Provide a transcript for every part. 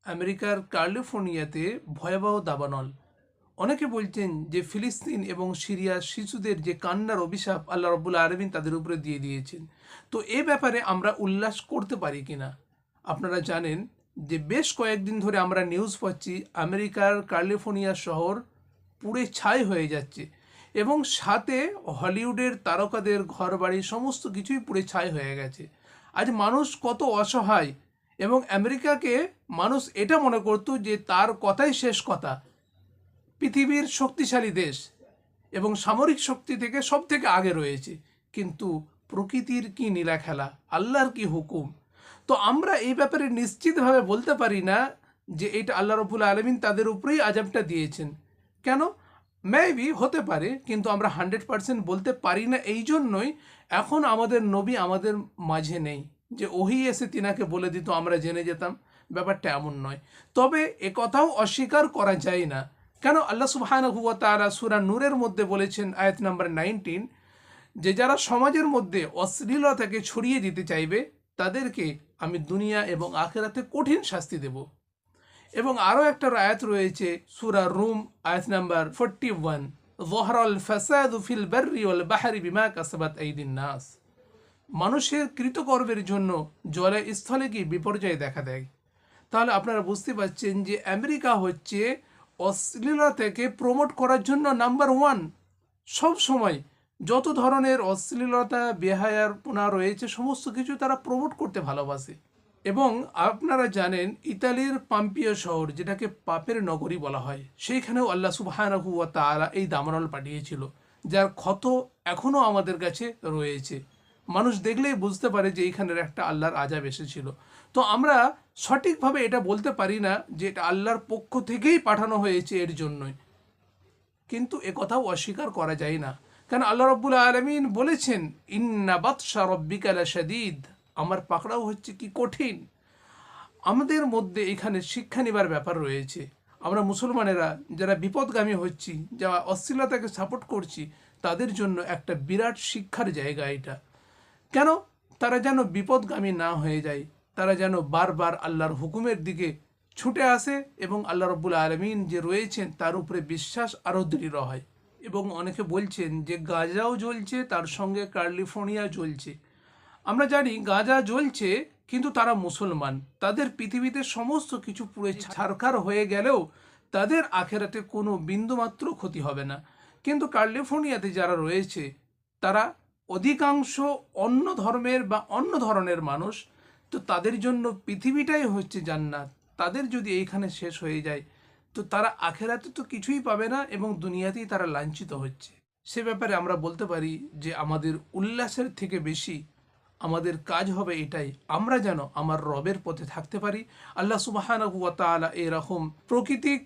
আমেরিকার ক্যালিফোর্নিয়াতে ভয়াবহ দাবানল। অনেকে বলছেন যে ফিলিস্তিন এবং সিরিয়ার শিশুদের যে কান্নার অভিশাপ আল্লাহ রব্বুল আলমিন তাদের উপরে দিয়ে দিয়েছেন। তো এ ব্যাপারে আমরা উল্লাস করতে পারি কিনা? আপনারা জানেন যে বেশ কয়েকদিন ধরে আমরা নিউজ পাচ্ছি আমেরিকার ক্যালিফোর্নিয়া শহর পুড়ে ছাই হয়ে যাচ্ছে এবং সাথে হলিউডের তারকাদের ঘরবাড়ি সমস্ত কিছুই পুড়ে ছাই হয়ে গেছে। আজ মানুষ কত অসহায়, এবং আমেরিকাকে মানুষ এটা মনে করতো যে তার কথাই শেষ কথা, পৃথিবীর শক্তিশালী দেশ এবং সামরিক শক্তি থেকে সব থেকে আগে রয়েছে। কিন্তু প্রকৃতির কি নীলা খেলা, আল্লাহর কি হুকুম! তো আমরা এই ব্যাপারে নিশ্চিতভাবে বলতে পারি না যে এটা আল্লাহ রবুল আলমিন তাদের উপরেই আজাবটা দিয়েছেন। কেন? মেবি হতে পারে, কিন্তু আমরা 100% বলতে পারি না। এই জন্যই এখন আমাদের নবী আমাদের মাঝে নেই যে ওহি এসে তিনাকে বলে দিত আমরা জেনে যেতাম। ব্যাপারটা এমন নয়। তবে এ কথাও অস্বীকার করা যায় না। কেন? আল্লাহ সুবহানাহু ওয়া তাআলা সূরা নূরের মধ্যে বলেছেন আয়াত নাম্বার 19, যে যারা সমাজের মধ্যে অশ্লীলতাকে ছড়িয়ে দিতে চাইবে তাদেরকে আমি দুনিয়া এবং আখিরাতে কঠিন শাস্তি দেব। এবং আরও একটা আয়াত রয়েছে সূরা রুম আয়াত নাম্বার 41, যহরাল ফাসাদু ফিল বাররি ওয়াল বাহরি বিমা কাসাবাত আইদিন নাস। মানুষের কৃতকর্মের জন্য জলে স্থলে কি বিপর্যয় দেখা দেয়। তাহলে আপনারা বুঝতে পারছেন যে আমেরিকা হচ্ছে অশ্লীলতাকে প্রমোট করার জন্য নাম্বার ওয়ান। সব সময় যত ধরনের অশ্লীলতা বেহায়াপনা রয়েছে সমস্ত কিছু তারা প্রমোট করতে ভালোবাসে। এবং আপনারা জানেন ইতালির পাম্পিও শহর, যেটাকে পাপের নগরী বলা হয়, সেইখানেও আল্লাহ সুবহানাহু ওয়া তাআলা এই দাবানল পাঠিয়েছিল, যার ক্ষত এখনও আমাদের কাছে রয়েছে। মানুষ দেখলেই বুঝতে পারে যে এইখানের একটা আল্লাহর আযাব এসেছিল। তো আমরা সঠিকভাবে এটা বলতে পারি না যে এটা আল্লাহর পক্ষ থেকেই পাঠানো হয়েছে এর জন্যই, কিন্তু এ কথাও অস্বীকার করা যায় না। কারণ আল্লাহ রব্বুল আলামিন বলেছেন ইন্না বাতশা রব্বিকা লাশাদীদ, আমার পাকড়াও হচ্ছে কি কঠিন। আমাদের মধ্যে এখানে শিক্ষা নেবার ব্যাপার রয়েছে। আমরা মুসলমানেরা যারা বিপদগামী হচ্ছি, যারা অশ্লীলতাকে সাপোর্ট করছি, তাদের জন্য একটা বিরাট শিক্ষার জায়গা এটা। কেন? তারা যেন বিপদগামী না হয়ে যায়, তারা যেন বারবার আল্লাহর হুকুমের দিকে ছুটে আসে এবং আল্লাহ রব্বুল আলমিন যে রয়েছেন তার উপরে বিশ্বাস আরও দৃঢ় হয়। এবং অনেকে বলছেন যে গাজাও জ্বলছে, তার সঙ্গে ক্যালিফোর্নিয়া জ্বলছে। আমরা জানি গাজা জ্বলছে, কিন্তু তারা মুসলমান, তাদের পৃথিবীতে সমস্ত কিছু পুরো ছারখার হয়ে গেলেও তাদের আখেরাতে কোনো বিন্দুমাত্র ক্ষতি হবে না। কিন্তু ক্যালিফোর্নিয়াতে যারা রয়েছে তারা অধিকাংশ অন্য ধর্মের বা অন্য ধরনের মানুষ। তো তাদের জন্য পৃথিবীটাই হচ্ছে জান্নাত। তাদের যদি এইখানে শেষ হয়ে যায় তো তারা আখেরাতে তো কিছুই পাবে না এবং দুনিয়াতেই তারা লাঞ্ছিত হচ্ছে। সে ব্যাপারে আমরা বলতে পারি যে আমাদের উল্লাসের থেকে বেশি আমাদের কাজ হবে এটাই, আমরা যেন আমার রবের পথে থাকতে পারি। আল্লাহ সুবহানাহু ওয়া তাআলা এরকম প্রাকৃতিক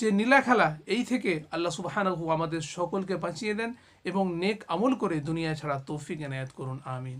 যে নীলাখেলা এই থেকে আল্লাহ সুবহানাহু আমাদের সকলকে বাঁচিয়ে দেন এবং নেক আমল করে দুনিয়া ছাড়া তৌফিক এনায়েত করুন। আমিন।